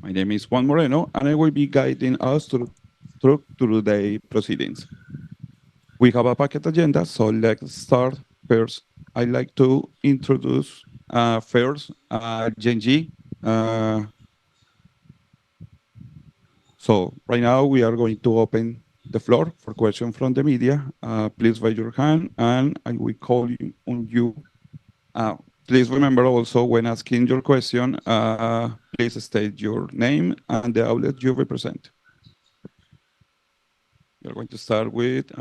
My name is Juan Moreno, and I will be guiding us through today's proceedings. We have a packet agenda, so let's start. First, I'd like to introduce first Gen.G. So right now we are going to open the floor for questions from the media. Please raise your hand, and I will call on you. Please remember also when asking your question, please state your name and the outlet you represent. We're going to start with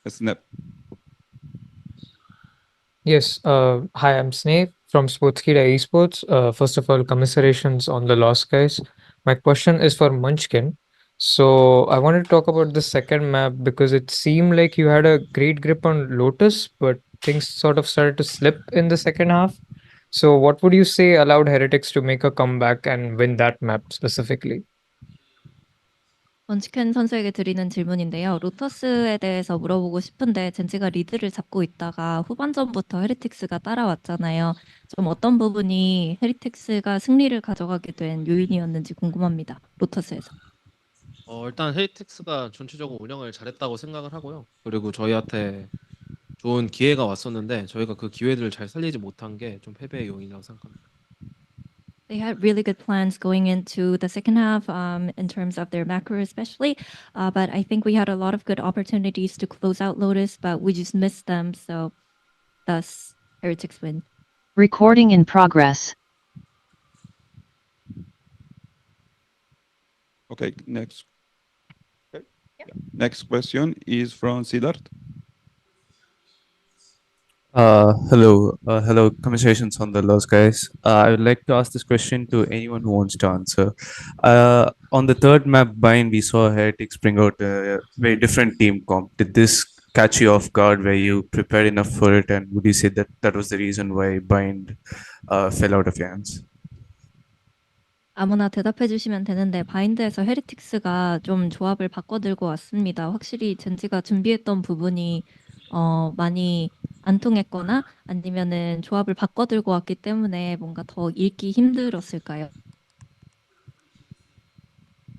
Snap. Yes. Hi, I'm Snake from Sportskeeda Esports. First of all, commiserations on the loss, guys. My question is for Munchkin. So I wanted to talk about the second map because it seemed like you had a great grip on Lotus, but things sort of started to slip in the second half. So what would you say allowed Heretics to make a comeback and win that map specifically? 먼치켄 선수에게 드리는 질문인데요. 로터스에 대해서 물어보고 싶은데 젠지가 리드를 잡고 있다가 후반전부터 헤리틱스가 따라왔잖아요. 좀 어떤 부분이 헤리틱스가 승리를 가져가게 된 요인이었는지 궁금합니다. 로터스에서. 일단 헤이텍스가 전체적으로 운영을 잘했다고 생각을 하고요. 그리고 저희한테 좋은 기회가 왔었는데 저희가 그 기회들을 잘 살리지 못한 게 좀 패배의 요인이라고 생각합니다. They had really good plans going into the second half in terms of their macro especially, but I think we had a lot of good opportunities to close out Lotus, but we just missed them, so thus Heretics win. Recording in progress. Okay, next. Okay. Yeah. Next question is from Siddharth. Hello, commiserations on the loss, guys. I would like to ask this question to anyone who wants to answer. On the third map bind, we saw Heretics bring out a very different team comp. Did this catch you off guard? Were you prepared enough for it? And would you say that that was the reason why bind fell out of your hands? 아무나 대답해 주시면 되는데 바인드에서 헤리틱스가 좀 조합을 바꿔 들고 왔습니다. 확실히 젠지가 준비했던 부분이 많이 안 통했거나 아니면은 조합을 바꿔 들고 왔기 때문에 뭔가 더 읽기 힘들었을까요?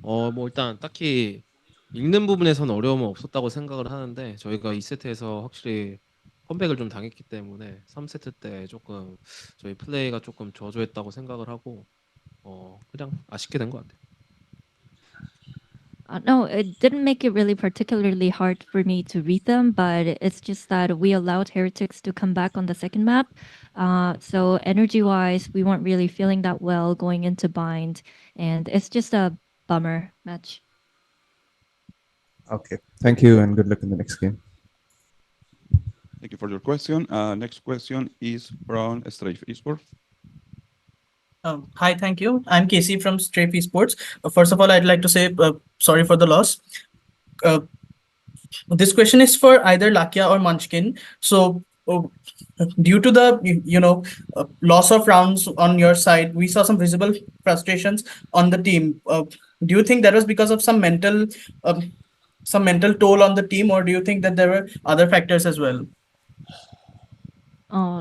뭐 일단 딱히 읽는 부분에서는 어려움은 없었다고 생각을 하는데 저희가 2세트에서 확실히 컴백을 좀 당했기 때문에 3세트 때 조금 저희 플레이가 조금 저조했다고 생각을 하고 그냥 아쉽게 된 것 같아요. No, it didn't make it really particularly hard for me to read them, but it's just that we allowed Heretics to come back on the second map. So energy-wise, we weren't really feeling that well going into Bind, and it's just a bummer match. Okay, thank you and good luck in the next game. Thank you for your question. Next question is from Strafe Esports. Hi, thank you. I'm Casey from Strafe Esports. First of all, I'd like to say sorry for the loss. This question is for either Lakia or Munchkin. So, due to the loss of rounds on your side, we saw some visible frustrations on the team. Do you think that was because of some mental toll on the team, or do you think that there were other factors as well?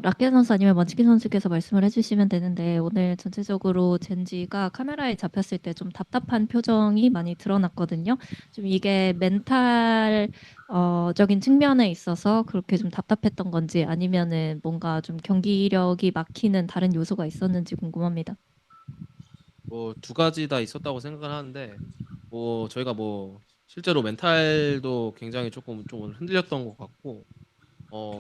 라키아 선수 아니면 먼치킨 선수께서 말씀을 해주시면 되는데 오늘 전체적으로 젠지가 카메라에 잡혔을 때 좀 답답한 표정이 많이 드러났거든요. 좀 이게 멘탈 적인 측면에 있어서 그렇게 좀 답답했던 건지 아니면은 뭔가 좀 경기력이 막히는 다른 요소가 있었는지 궁금합니다. 뭐 두 가지 다 있었다고 생각을 하는데 뭐 저희가 뭐 실제로 멘탈도 굉장히 조금 좀 흔들렸던 것 같고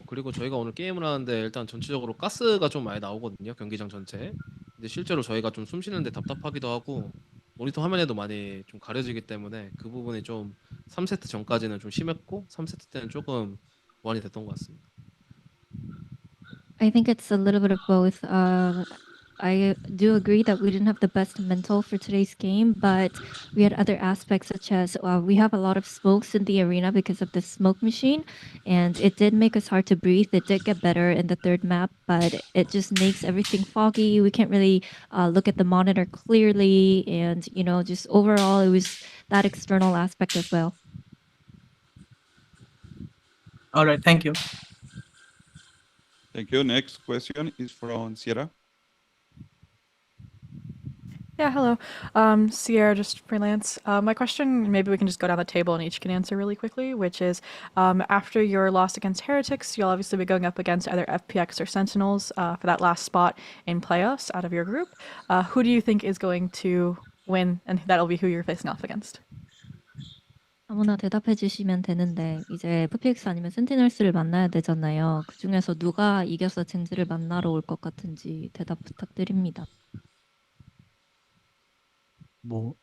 그리고 저희가 오늘 게임을 하는데 일단 전체적으로 가스가 좀 많이 나오거든요. 경기장 전체에. 근데 실제로 저희가 좀 숨 쉬는데 답답하기도 하고 모니터 화면에도 많이 좀 가려지기 때문에 그 부분이 좀 3세트 전까지는 좀 심했고 3세트 때는 조금 보완이 됐던 것 같습니다. I think it's a little bit of both. I do agree that we didn't have the best mental for today's game, but we had other aspects such as we have a lot of smokes in the arena because of the smoke machine, and it did make us hard to breathe. It did get better in the third map, but it just makes everything foggy. We can't really look at the monitor clearly, and just overall, it was that external aspect as well. All right, thank you. Thank you. Next question is from Sierra. Yeah, hello. Sierra, just freelance. My question, maybe we can just go down the table and each can answer really quickly, which is after your loss against Heretics, you'll obviously be going up against either FPX or Sentinels for that last spot in playoffs out of your group. Who do you think is going to win, and that'll be who you're facing off against? 아무나 대답해 주시면 되는데 이제 FPX 아니면 센티널스를 만나야 되잖아요. 그 중에서 누가 이겨서 젠지를 만나러 올 것 같은지 대답 부탁드립니다. 뭐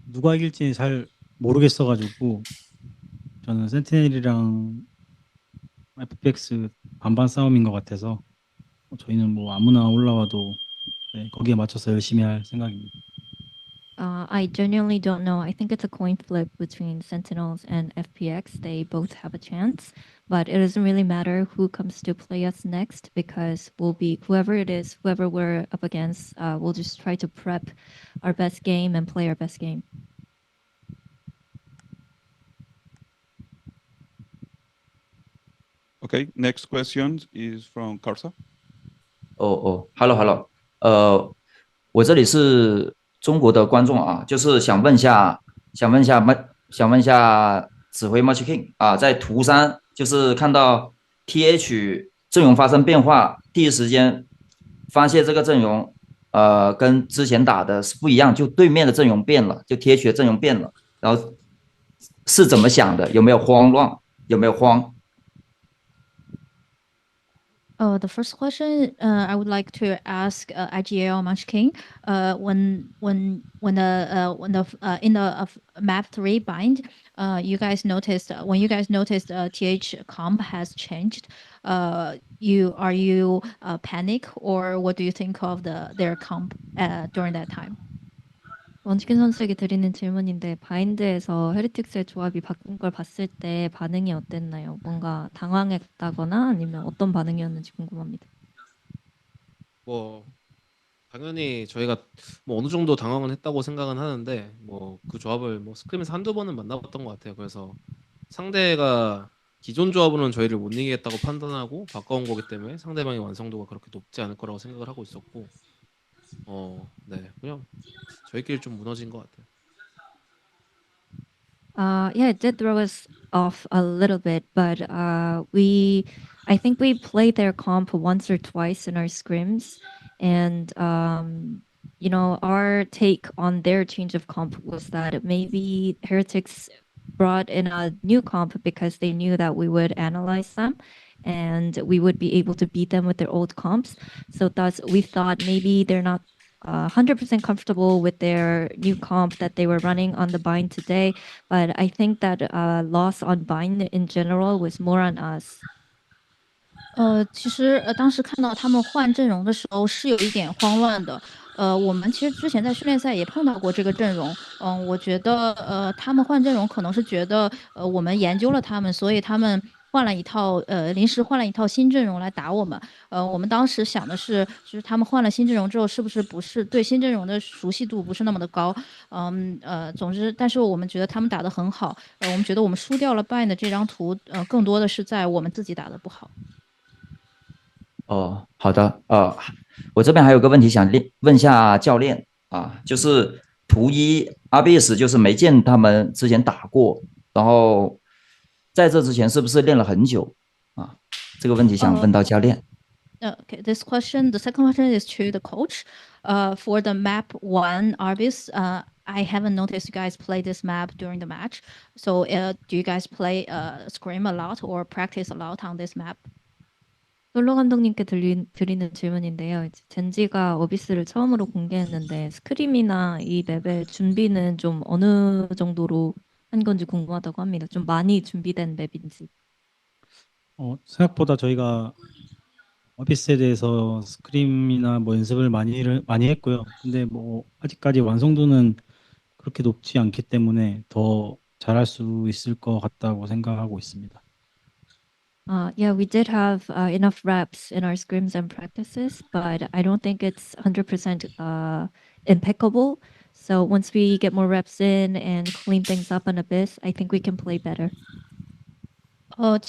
누가 이길지 잘 모르겠어가지고 저는 센티넬이랑 FPX 반반 싸움인 것 같아서 저희는 뭐 아무나 올라와도 거기에 맞춰서 열심히 할 생각입니다. I genuinely don't know. I think it's a coin flip between Sentinels and FPX. They both have a chance, but it doesn't really matter who comes to play us next because we'll be whoever it is, whoever we're up against. We'll just try to prep our best game and play our best game. Okay, next question is from Karsa. Hello，我这里是中国的观众啊，就是想问一下指挥 Match King 啊，在图3就是看到 TH 阵容发生变化，第一时间发现这个阵容跟之前打的是不一样，就对面的阵容变了，就 TH 的阵容变了，然后是怎么想的？有没有慌乱？有没有慌？ The first question I would like to ask IGL Munch King. When the in the map 3 bind, you guys noticed when you guys noticed TH comp has changed. Are you panic or what do you think of their comp during that time? 원치킨 선수에게 드리는 질문인데 바인드에서 헤리틱스의 조합이 바뀐 걸 봤을 때 반응이 어땠나요? 뭔가 당황했다거나 아니면 어떤 반응이었는지 궁금합니다. 뭐 당연히 저희가 뭐 어느 정도 당황은 했다고 생각은 하는데 뭐 그 조합을 뭐 스크림에서 한두 번은 만나봤던 것 같아요. 그래서 상대가 기존 조합으로는 저희를 못 이기겠다고 판단하고 바꿔온 거기 때문에 상대방의 완성도가 그렇게 높지 않을 거라고 생각을 하고 있었고 네 그냥 저희끼리 좀 무너진 것 같아요. Yeah, it did throw us off a little bit, but I think we played their comp once or twice in our scrims, and you know, our take on their change of comp was that maybe Heretics brought in a new comp because they knew that we would analyze them and we would be able to beat them with their old comps. So thus we thought maybe they're not 100% comfortable with their new comp that they were running on the bind today, but I think that loss on bind in general was more on us. 其实当时看到他们换阵容的时候是有一点慌乱的。我们其实之前在训练赛也碰到过这个阵容。我觉得他们换阵容可能是觉得我们研究了他们，所以他们换了一套临时换了一套新阵容来打我们。我们当时想的是，就是他们换了新阵容之后，是不是对新阵容的熟悉度不是那么的高？总之，但是我们觉得他们打得很好。我们觉得我们输掉了 bind 的这张图，更多的是在我们自己打得不好。好的，我这边还有个问题想问一下教练啊，就是图1 RBS 就是没见他们之前打过，然后在这之前是不是练了很久啊？这个问题想问到教练。Okay, the second question is to the coach. For the map 1 Arbis, I haven't noticed you guys play this map during the match. So, do you guys play scrim a lot or practice a lot on this map? 솔로 감독님께 드리는 질문인데요. 젠지가 어비스를 처음으로 공개했는데 스크림이나 이 맵의 준비는 좀 어느 정도로 한 건지 궁금하다고 합니다. 좀 많이 준비된 맵인지. 생각보다 저희가 어비스에 대해서 스크림이나 뭐 연습을 많이 했고요. 근데 뭐 아직까지 완성도는 그렇게 높지 않기 때문에 더 잘할 수 있을 것 같다고 생각하고 있습니다. Yeah, we did have enough reps in our scrims and practices, but I don't think it's 100% impeccable. So once we get more reps in and clean things up on Abyss, I think we can play better.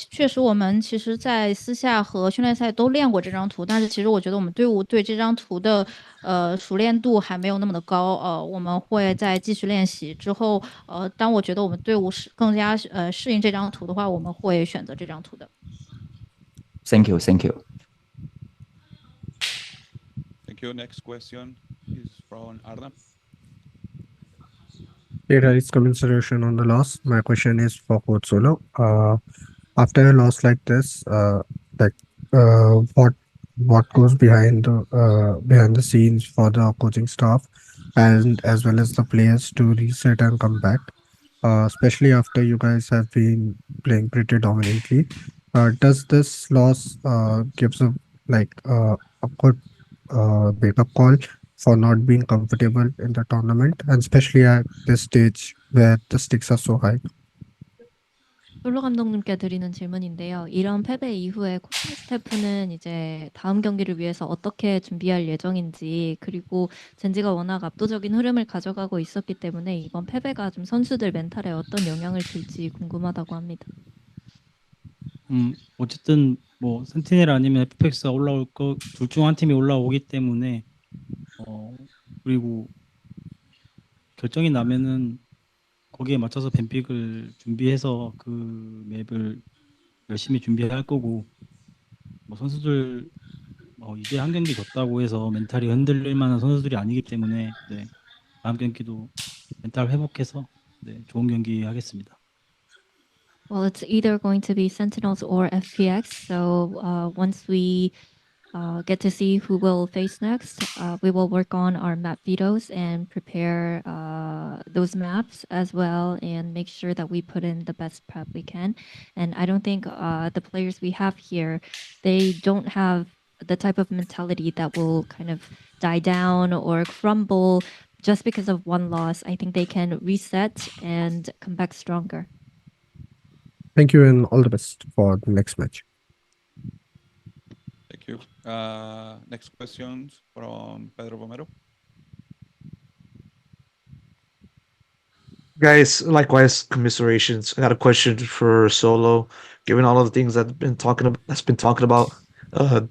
确实，我们其实在私下和训练赛都练过这张图，但是其实我觉得我们队伍对这张图的熟练度还没有那么的高。我们会在继续练习之后，当我觉得我们队伍是更加适应这张图的话，我们会选择这张图的。Thank you, thank you. Thank you. Next question is from Arnab. There is commiseration on the loss. My question is for Coach Solo. After a loss like this, like what goes behind the scenes for the coaching staff and as well as the players to reset and come back, especially after you guys have been playing pretty dominantly. Does this loss gives a good wake-up call for not being comfortable in the tournament, and especially at this stage where the stakes are so high? 솔로 감독님께 드리는 질문인데요. 이런 패배 이후에 코칭 스태프는 이제 다음 경기를 위해서 어떻게 준비할 예정인지, 그리고 젠지가 워낙 압도적인 흐름을 가져가고 있었기 때문에 이번 패배가 좀 선수들 멘탈에 어떤 영향을 줄지 궁금하다고 합니다. 어쨌든 뭐 센티넬 아니면 FPX가 올라올 거 둘 중 한 팀이 올라오기 때문에 그리고 결정이 나면은 거기에 맞춰서 뱀픽을 준비해서 그 맵을 열심히 준비할 거고, 뭐 선수들 이제 한 경기 졌다고 해서 멘탈이 흔들릴 만한 선수들이 아니기 때문에 네, 다음 경기도 멘탈 회복해서 네, 좋은 경기 하겠습니다. Well, it's either going to be Sentinels or FPX. So once we get to see who will face next, we will work on our map vetoes and prepare those maps as well and make sure that we put in the best prep we can. And I don't think the players we have here, they don't have the type of mentality that will kind of die down or crumble just because of one loss. I think they can reset and come back stronger. Thank you and all the best for the next match. Thank you. Next question from Pedro Romero. Guys, likewise, commiserations. I got a question for Solo. Given all of the things that's been talking about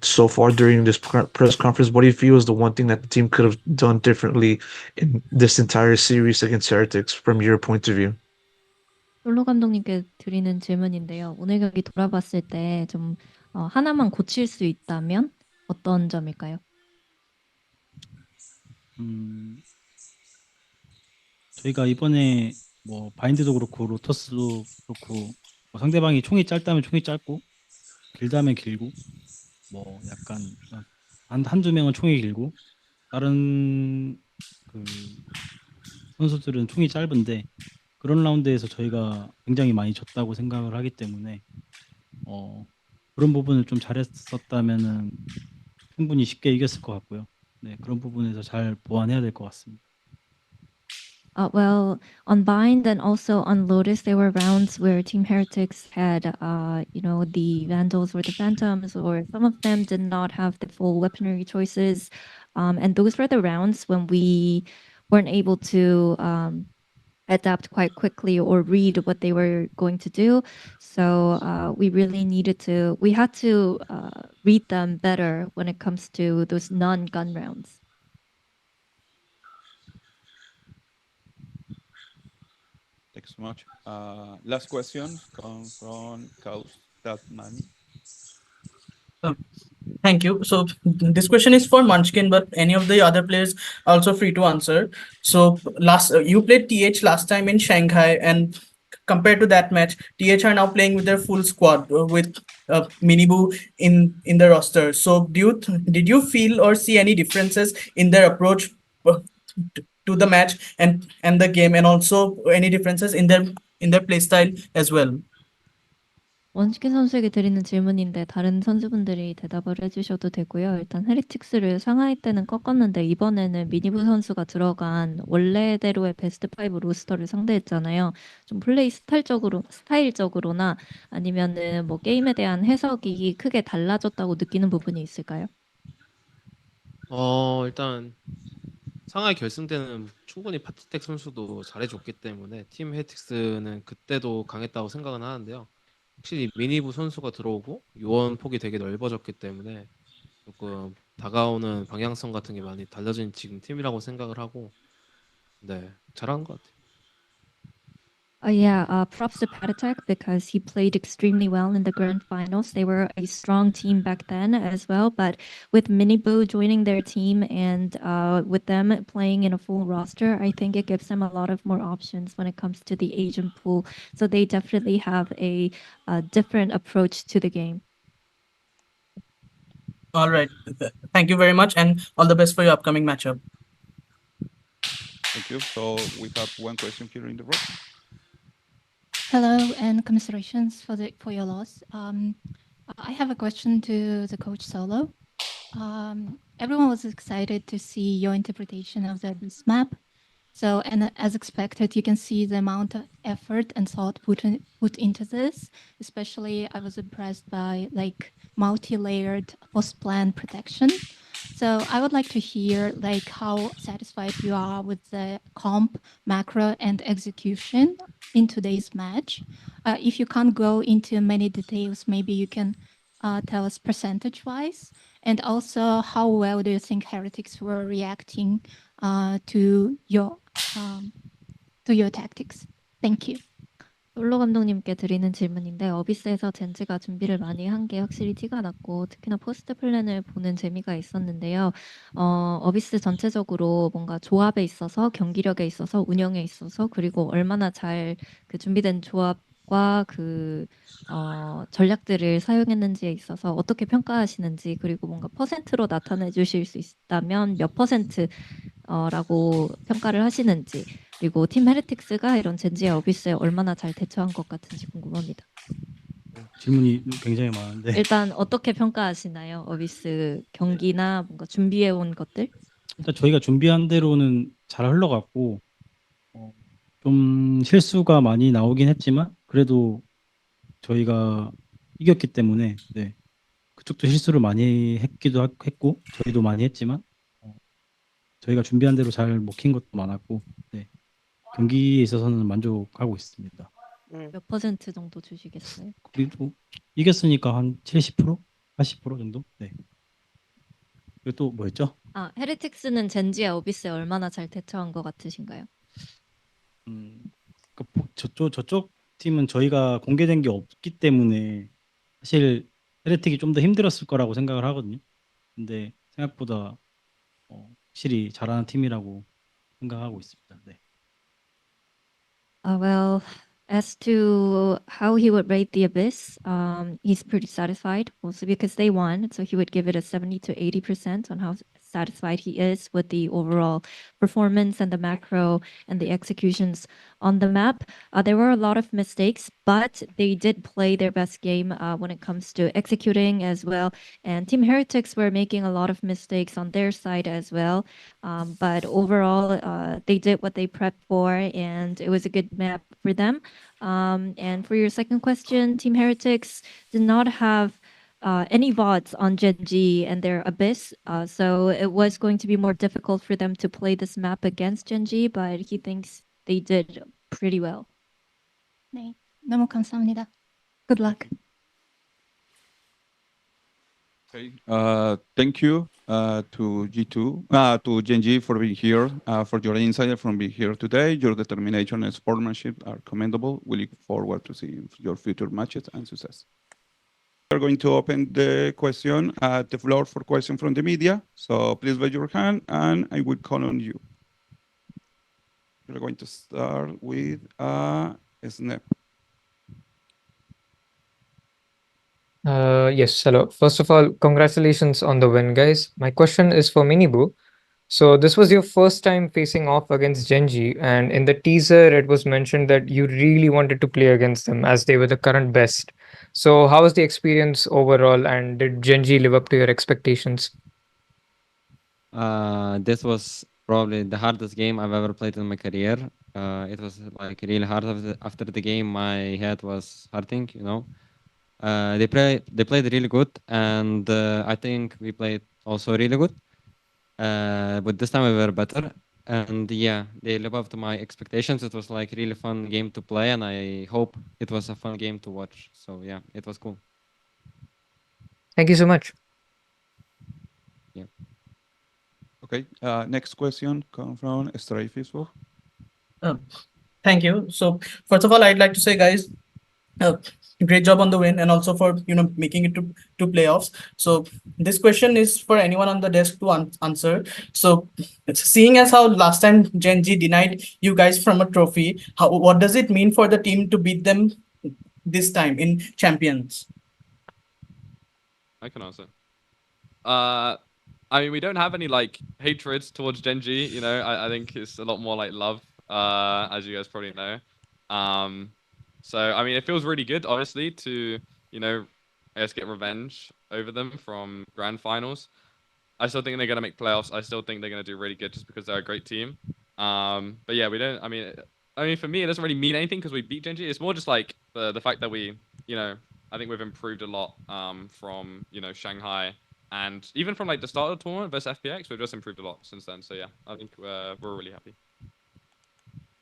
so far during this press conference, what do you feel is the one thing that the team could have done differently in this entire series against Heretics from your point of view? 솔로 감독님께 드리는 질문인데요. 오늘 경기 돌아봤을 때 좀 하나만 고칠 수 있다면 어떤 점일까요? 저희가 이번에 뭐 바인드도 그렇고 로터스도 그렇고 뭐 상대방이 총이 짧다면 총이 짧고 길다면 길고 뭐 약간 한두 명은 총이 길고 다른 그 선수들은 총이 짧은데 그런 라운드에서 저희가 굉장히 많이 졌다고 생각을 하기 때문에 그런 부분을 좀 잘했었다면은 충분히 쉽게 이겼을 것 같고요. 네, 그런 부분에서 잘 보완해야 될 것 같습니다. Well, on Bind and also on Lotus, there were rounds where Team Heretics had, the Vandals or the Phantoms, or some of them did not have the full weaponry choices. And those were the rounds when we weren't able to adapt quite quickly or read what they were going to do. So we really we had to read them better when it comes to those non-gun rounds. Thanks so much. Last question comes from Kaus Tatmani. Thank you. So this question is for Munchkin, but any of the other players also free to answer. So you played TH last time in Shanghai, and compared to that match, TH are now playing with their full squad with Minibu in the roster. So did you feel or see any differences in their approach to the match and the game, and also any differences in their play style as well? 원시킨 선수에게 드리는 질문인데 다른 선수분들이 대답을 해주셔도 되고요. 일단 헤리틱스를 상하이 때는 꺾었는데 이번에는 미니부 선수가 들어간 원래대로의 베스트 5 로스터를 상대했잖아요. 좀 플레이 스타일적으로나 아니면은 뭐 게임에 대한 해석이 크게 달라졌다고 느끼는 부분이 있을까요? 일단 상하이 결승 때는 충분히 파티텍 선수도 잘해줬기 때문에 팀 헤틱스는 그때도 강했다고 생각은 하는데요. 확실히 미니부 선수가 들어오고 요원 폭이 되게 넓어졌기 때문에 조금 다가오는 방향성 같은 게 많이 달라진 지금 팀이라고 생각을 하고 네 잘한 것 같아요. Yeah, props to Patatek because he played extremely well in the grand finals. They were a strong team back then as well, but with Miniboo joining their team and with them playing in a full roster, I think it gives them a lot of more options when it comes to the Asian pool. So they definitely have a different approach to the game. All right. Thank you very much, and all the best for your upcoming matchup. Thank you. So we have one question here in the room. Hello, and commiserations for your loss. I have a question to the coach Solo. Everyone was excited to see your interpretation of this map. So, and as expected, you can see the amount of effort and thought put into this. Especially, I was impressed by like multi-layered post-plan protection. So I would like to hear like how satisfied you are with the comp, macro, and execution in today's match. If you can't go into many details, maybe you can tell us percentage-wise. And also, how well do you think Heretics were reacting to your tactics? Thank you. 솔로 감독님께 드리는 질문인데 어비스에서 젠지가 준비를 많이 한 게 확실히 티가 났고 특히나 포스트 플랜을 보는 재미가 있었는데요. 어비스 전체적으로 뭔가 조합에 있어서 경기력에 있어서 운영에 있어서 그리고 얼마나 잘 그 준비된 조합과 그 전략들을 사용했는지에 있어서 어떻게 평가하시는지 그리고 뭔가 퍼센트로 나타내 주실 수 있다면 몇 퍼센트 라고 평가를 하시는지 그리고 팀 헤리틱스가 이런 젠지의 어비스에 얼마나 잘 대처한 것 같은지 궁금합니다. 질문이 굉장히 많은데 일단 어떻게 평가하시나요? 어비스 경기나 뭔가 준비해 온 것들? 일단 저희가 준비한 대로는 잘 흘러갔고 좀 실수가 많이 나오긴 했지만 그래도 저희가 이겼기 때문에 네. 그쪽도 실수를 많이 했고 저희도 많이 했지만 저희가 준비한 대로 잘 먹힌 것도 많았고 네. 경기에 있어서는 만족하고 있습니다. 몇 퍼센트 정도 주시겠어요? 그래도 이겼으니까 한 70%? 80% 정도? 네. 그리고 또 뭐였죠? 헤리틱스는 젠지의 어비스에 얼마나 잘 대처한 것 같으신가요? 저쪽 팀은 저희가 공개된 게 없기 때문에 사실 헤레틱이 좀 더 힘들었을 거라고 생각을 하거든요. 근데 생각보다 확실히 잘하는 팀이라고 생각하고 있습니다. 네. Well, as to how he would rate the Abyss, he's pretty satisfied, mostly because they won. So he would give it a 70 to 80% on how satisfied he is with the overall performance and the macro and the executions on the map. There were a lot of mistakes, but they did play their best game when it comes to executing as well. And Team Heretics were making a lot of mistakes on their side as well. But overall, they did what they prepped for, and it was a good map for them. And for your second question, Team Heretics did not have any VODs on Gen.G and their Abyss, so it was going to be more difficult for them to play this map against Gen.G, but he thinks they did pretty well. 네, 너무 감사합니다. Good luck. Okay. Thank you to G2, to Gen.G for being here, for your insight from being here today. Your determination and sportsmanship are commendable. We look forward to seeing your future matches and success. We are going to open the question at the floor for question from the media. So please raise your hand and I will call on you. We're going to start with Snap. Yes, hello. First of all, congratulations on the win, guys. My question is for Miniboo. So this was your first time facing off against Gen.G, and in the teaser, it was mentioned that you really wanted to play against them as they were the current best. So how was the experience overall, and did Gen.G live up to your expectations? This was probably the hardest game I've ever played in my career. It was like really hard after the game. My head was hurting, you know. They played really good, and I think we played also really good. But this time we were better. And yeah, they live up to my expectations. It was like really fun game to play, and I hope it was a fun game to watch. So yeah, it was cool. Thank you so much. Yeah. Okay. Next question comes from Stray Facebook. Thank you. So first of all, I'd like to say, guys, uh, great job on the win, and also for making it to playoffs. So this question is for anyone on the desk to answer. So seeing as how last time Gen.G denied you guys from a trophy, what does it mean for the team to beat them this time in Champions? I can answer. I mean, we don't have any like hatred towards Gen.G. You know, I think it's a lot more like love. As you guys probably know. So I mean, it feels really good, honestly, to I guess get revenge over them from grand finals. I still think they're gonna make playoffs. I still think they're gonna do really good just because they're a great team. But yeah, we don't. I mean, for me, it doesn't really mean anything because we beat Gen.G. It's more just like the fact that we, I think we've improved a lot from Shanghai and even from like the start of the tournament versus FPX. We've just improved a lot since then. So yeah, I think we're really happy.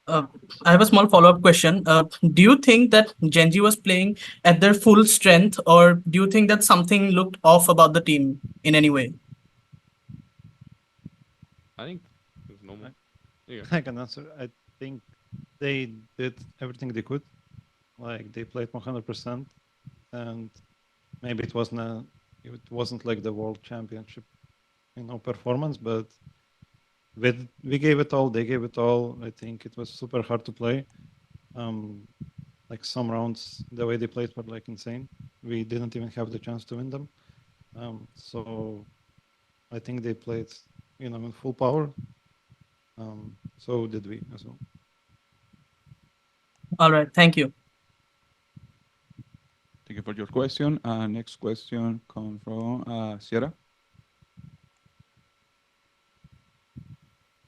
I have a small follow-up question. Do you think that Gen.G was playing at their full strength, or do you think that something looked off about the team in any way? I think it was normal. I can answer. I think they did everything they could. Like they played 100%, and maybe it wasn't like the world championship, performance, but we gave it all. They gave it all. I think it was super hard to play. Like some rounds, the way they played were like insane. We didn't even have the chance to win them. So I think they played, in full power. So did we as well. All right, thank you. Thank you for your question. Next question comes from Sierra.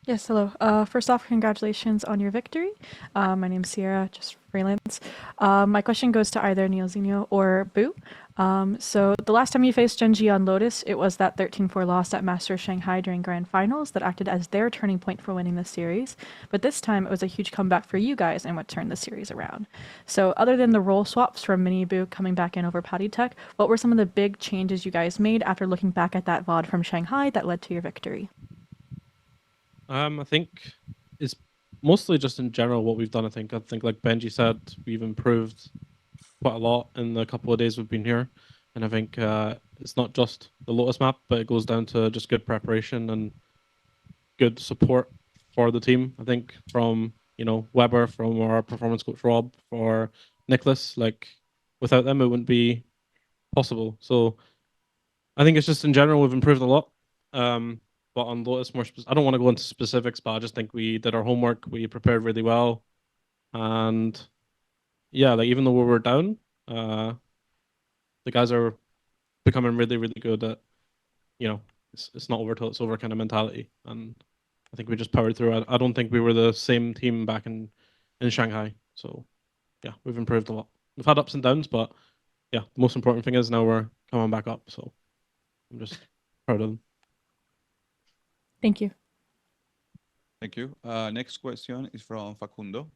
Yes, hello. First off, congratulations on your victory. My name's Sierra, just freelance. My question goes to either Neilzinho or Boo. So the last time you faced Gen.G on Lotus, it was that 13-4 loss at Masters Shanghai during Grand Finals that acted as their turning point for winning the series. But this time, it was a huge comeback for you guys and what turned the series around. So other than the role swaps from Mini Boo coming back in over Patty Tech, what were some of the big changes you guys made after looking back at that VOD from Shanghai that led to your victory? I think it's mostly just in general what we've done. I think like Benji said, we've improved quite a lot in the couple of days we've been here, and I think it's not just the Lotus map, but it goes down to just good preparation and good support for the team. I think from Weber, from our performance coach Rob, for Nicholas, like without them it wouldn't be possible. So I think it's just in general we've improved a lot. But on Lotus, I don't want to go into specifics, but I just think we did our homework. We prepared really well, and yeah, like even though we were down, the guys are becoming really, really good at, it's not over till it's over kind of mentality, and I think we just powered through. I don't think we were the same team back in Shanghai. So yeah, we've improved a lot. We've had ups and downs, but yeah, the most important thing is now we're coming back up. So I'm just proud of them. Thank you. Thank you. Next question is from Facundo.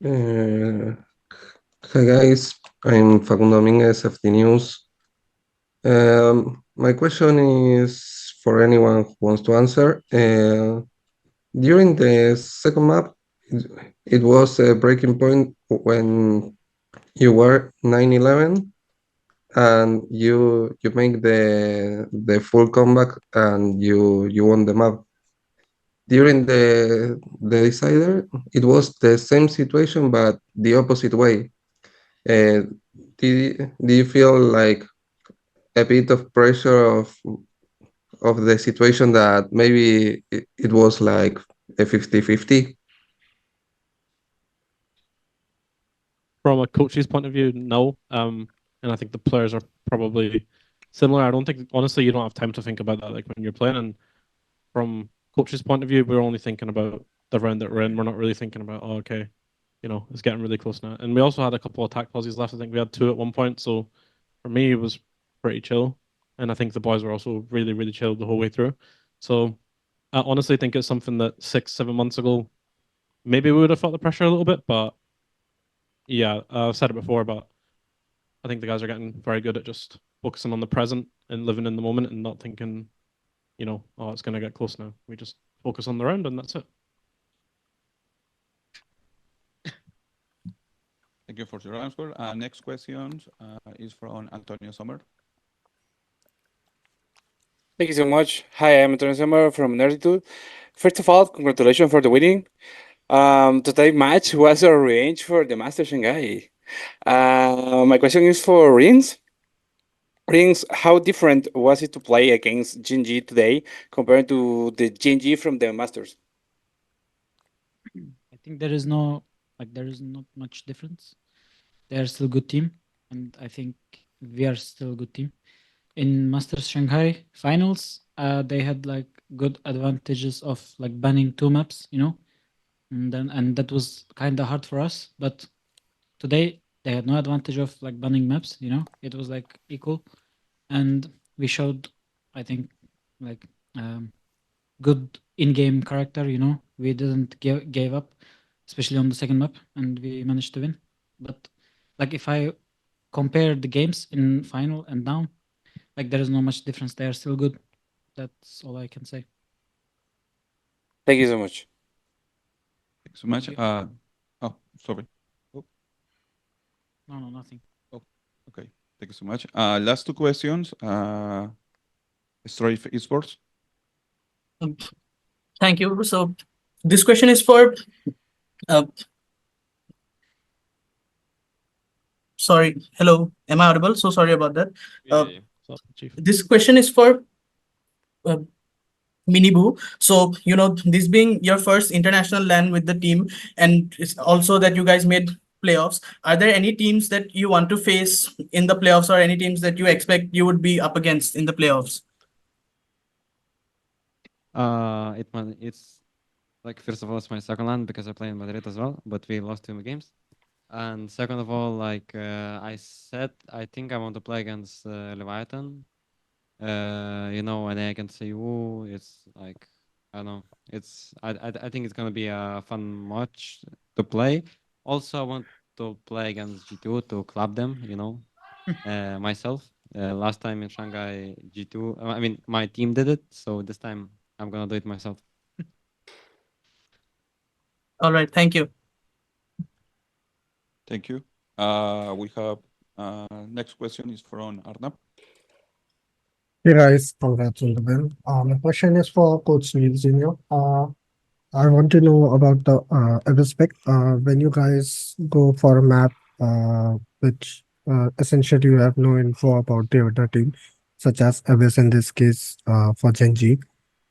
Hi guys, I'm Facundo Dominguez, FT News. My question is for anyone who wants to answer. During the second map, it was a breaking point when you were 9-11 and you make the full comeback and you won the map. During the decider, it was the same situation but the opposite way. Do you feel like a bit of pressure of the situation that maybe it was like a 50-50? From a coach's point of view, no. And I think the players are probably similar. I don't think, honestly, you don't have time to think about that like when you're playing. And from coach's point of view, we're only thinking about the round that we're in. We're not really thinking about, oh, okay, it's getting really close now. And we also had a couple of attack pauses left. I think we had 2 at one point. So for me, it was pretty chill. and I think the boys were also really, really chilled the whole way through. So I honestly think it's something that 6-7 months ago, maybe we would have felt the pressure a little bit, but yeah, I've said it before, but I think the guys are getting very good at just focusing on the present and living in the moment and not thinking, oh, it's going to get close now. We just focus on the round and that's it. Thank you for your answer. Next question is from Antonio Sommer. Thank you so much. Hi, I'm Antonio Sommer from Nerditude. First of all, congratulations for the winning. Today's match was a revenge for the Master Shanghai. My question is for Rins. Rins, how different was it to play against Gen.G today compared to the Gen.G from the Masters? I think there is not much difference. They are still a good team, and I think we are still a good team. In Masters Shanghai finals, they had like good advantages of like banning 2 maps, and that was kind of hard for us. But today they had no advantage of like banning maps. It was like equal, and we showed, I think, like good in-game character. We didn't give up, especially on the second map, and we managed to win. But like if I compare the games in final and now, like there is no much difference. They are still good. That's all I can say. Thank you so much. Thanks so much. Oh, sorry. Oh. No, nothing. Oh, okay. Thank you so much. Last 2 questions. Strife Esports. Thank you. So this question is for sorry, hello, am I audible? So sorry about that. This question is for Miniboo. So, this being your first international LAN with the team, and it's also that you guys made playoffs, are there any teams that you want to face in the playoffs or any teams that you expect you would be up against in the playoffs? It's like, first of all, it's my second LAN because I play in Madrid as well, but we lost 2 games. And second of all, like I said, I think I want to play against Leviathan. And then against Seoul, it's like, I don't know. I think it's gonna be a fun match to play. Also, I want to play against G2 to club them, myself. Last time in Shanghai, G2, I mean, my team did it, so this time I'm gonna do it myself. All right, thank you. Thank you. We have next question is from Arnab. Hey guys, congrats on the win. My question is for Coach Neil Jr. I want to know about the aspect when you guys go for a map which essentially you have no info about the other team, such as Abyss in this case for Gen.G,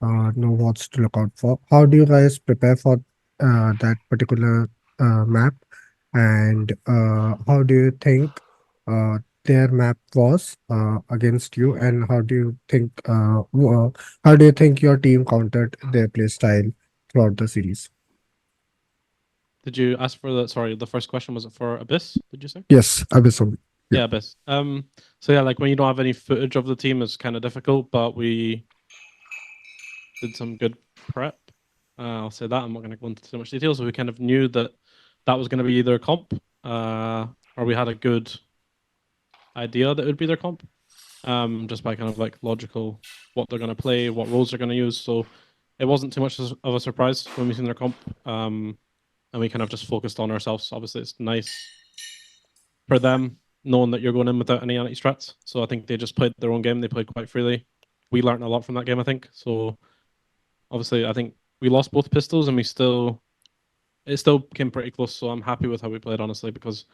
know what's to look out for. How do you guys prepare for that particular map, and how do you think their map was against you, and how do you think your team countered their play style throughout the series? Did you ask for the first question was it for Abyss, did you say? Yes, Abyss only. Yeah, Abyss. So yeah, like when you don't have any footage of the team, it's kind of difficult, but we did some good prep. I'll say that. I'm not going to go into too much detail. So we kind of knew that was going to be either comp, or we had a good idea that it would be their comp, just by kind of like logical what they're going to play, what roles they're going to use. So it wasn't too much of a surprise when we seen their comp, and we kind of just focused on ourselves. Obviously, it's nice for them knowing that you're going in without any anti-strats. So I think they just played their own game. They played quite freely. We learned a lot from that game, I think. So obviously, I think we lost both pistols, and it still came pretty close. So I'm happy with how we played, honestly, because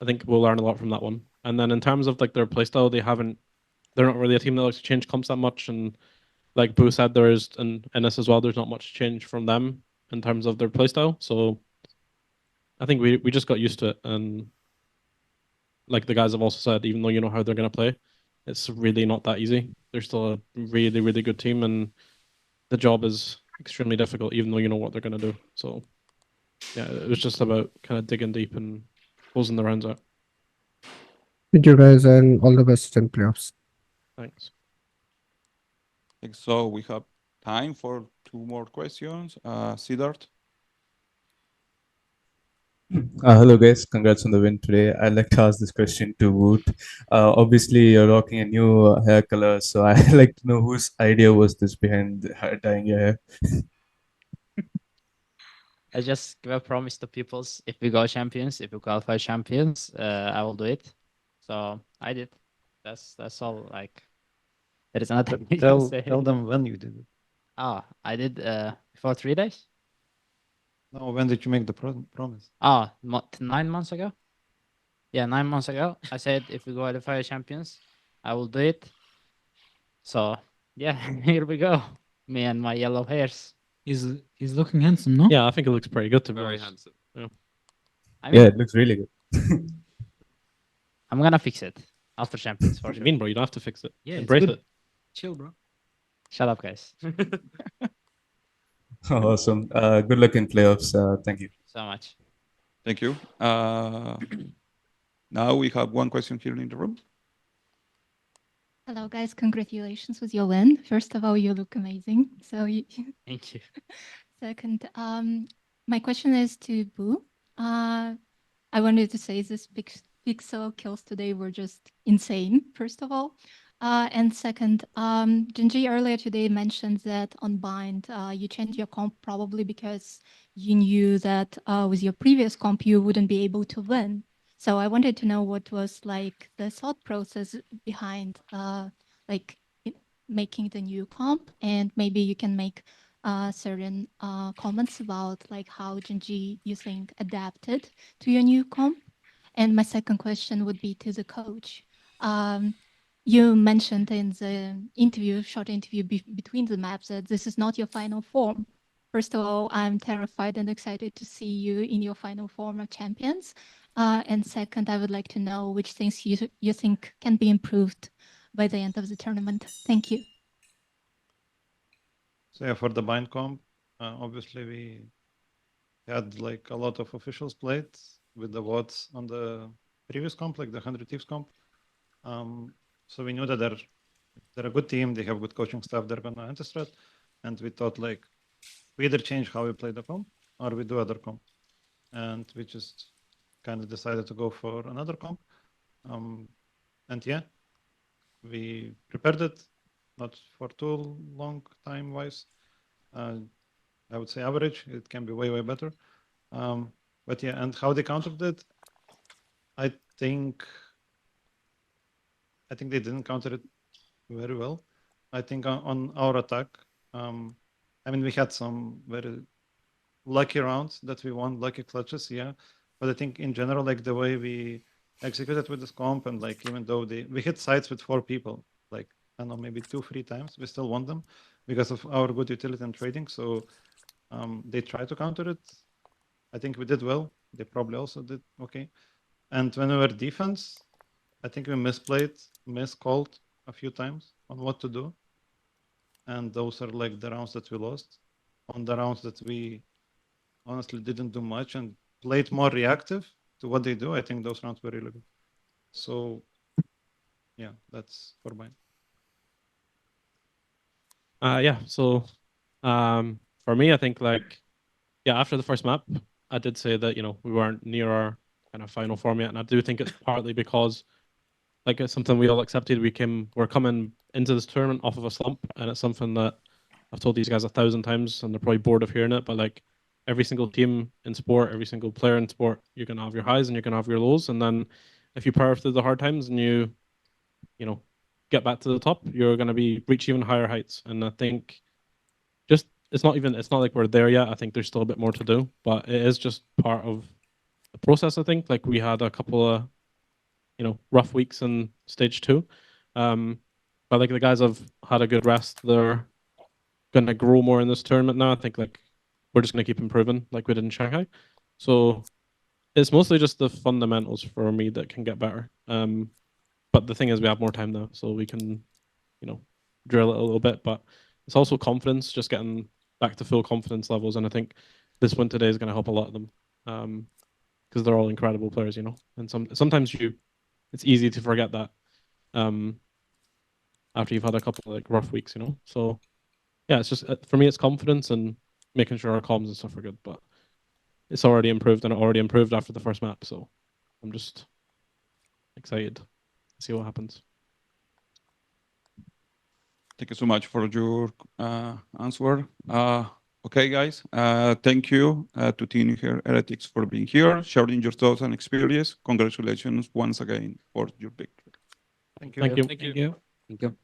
I think we'll learn a lot from that one. And then in terms of like their playstyle, they're not really a team that likes to change comps that much. And like Boo said, there is, and NS as well, there's not much change from them in terms of their playstyle. So I think we just got used to it. And like the guys have also said, even though you know how they're going to play, it's really not that easy. They're still a really, really good team, and the job is extremely difficult, even though you know what they're going to do. So yeah, it was just about kind of digging deep and closing the rounds out. Thank you guys, and all the best in playoffs. Thanks. So we have time for 2 more questions. Siddharth? Hello guys, congrats on the win today. I'd like to ask this question to Woot. Obviously, you're rocking a new hair color, so I'd like to know whose idea was this behind dyeing your hair. I just give a promise to peoples. If we go champions, if we qualify champions, I will do it. So I did. That's all. Like there is nothing you can say. Tell them when you did it. Ah, I did before 3 days. No, when did you make the promise? Ah, 9 months ago. Yeah, 9 months ago. I said if we qualify champions, I will do it. So yeah, here we go. Me and my yellow hairs. He's looking handsome, no? Yeah, I think it looks pretty good to be Very honest. handsome. Yeah. I mean, Yeah, it looks really good. I'm gonna fix it after champions for What do sure. you mean, bro? You don't have to fix it. Yeah, it's Embrace good. it. Chill, bro. Shut up, guys. Awesome. Good luck in playoffs. Thank you. So much. Thank you. Now we have one question here in the room. Hello, guys. Congratulations with your win. First of all, you look amazing. So you, Thank you. second, my question is to Boo. I wanted to say this pixel kills today were just insane, first of all. And second, Gen.G earlier today mentioned that on Bind, you changed your comp probably because you knew that with your previous comp, you wouldn't be able to win. So I wanted to know what was like the thought process behind like making the new comp, and maybe you can make certain comments about like how Gen.G you think adapted to your new comp. And my second question would be to the coach. You mentioned in the interview, short interview between the maps, that this is not your final form. First of all, I'm terrified and excited to see you in your final form of champions. And second, I would like to know which things you think can be improved by the end of the tournament. Thank you. So yeah, for the bind comp, obviously we had like a lot of officials played with the WOTS on the previous comp, like the 100 Thieves comp. So we knew that they're a good team, they have good coaching staff, they're gonna anti-strat, and we thought like we either change how we play the comp or we do other comp, and we just kind of decided to go for another comp. And yeah, we prepared it, not for too long time wise. I would say average. It can be way better. But yeah, and how they countered it, I think they didn't counter it very well. I think on our attack, I mean, we had some very lucky rounds that we won, lucky clutches, yeah. But I think in general, like the way we executed with this comp, and like even though we hit sites with 4 people, like I don't know, maybe 2-3 times, we still won them because of our good utility and trading. So they tried to counter it. I think we did well. They probably also did okay. And when we were defense, I think we miscalled a few times on what to do. And those are like the rounds that we lost. On the rounds that we honestly didn't do much and played more reactive to what they do, I think those rounds were really good. So yeah, that's for mine. Yeah, so for me, I think like, yeah, after the first map, I did say that, you know, we weren't near our kind of final form yet. And I do think it's partly because like it's something we all accepted. We're coming into this tournament off of a slump, and it's something that I've told these guys 1,000 times, and they're probably bored of hearing it. But like every single team in sport, every single player in sport, you're gonna have your highs and you're gonna have your lows. And then if you power through the hard times and you know, get back to the top, you're gonna reach even higher heights. And I think just it's not like we're there yet. I think there's still a bit more to do, but it is just part of the process. I think like we had a couple of, you know, rough weeks in stage 2. But like the guys have had a good rest. They're gonna grow more in this tournament now. I think like we're just gonna keep improving like we did in Shanghai. So it's mostly just the fundamentals for me that can get better. But the thing is we have more time now, so we can, you know, drill it a little bit. But it's also confidence, just getting back to full confidence levels. And I think this win today is gonna help a lot of them. Because they're all incredible players, you know. And sometimes it's easy to forget that. after you've had a couple of like rough weeks, you know. So yeah, it's just for me, it's confidence and making sure our comms and stuff are good. But it's already improved, and it already improved after the first map. So I'm just excited to see what happens. Thank you so much for your answer. Okay, guys. Thank you to Team Heretics for being here, sharing your thoughts and experience. Congratulations once again for your victory. Thank you. Thank you. Thank you. Thank you.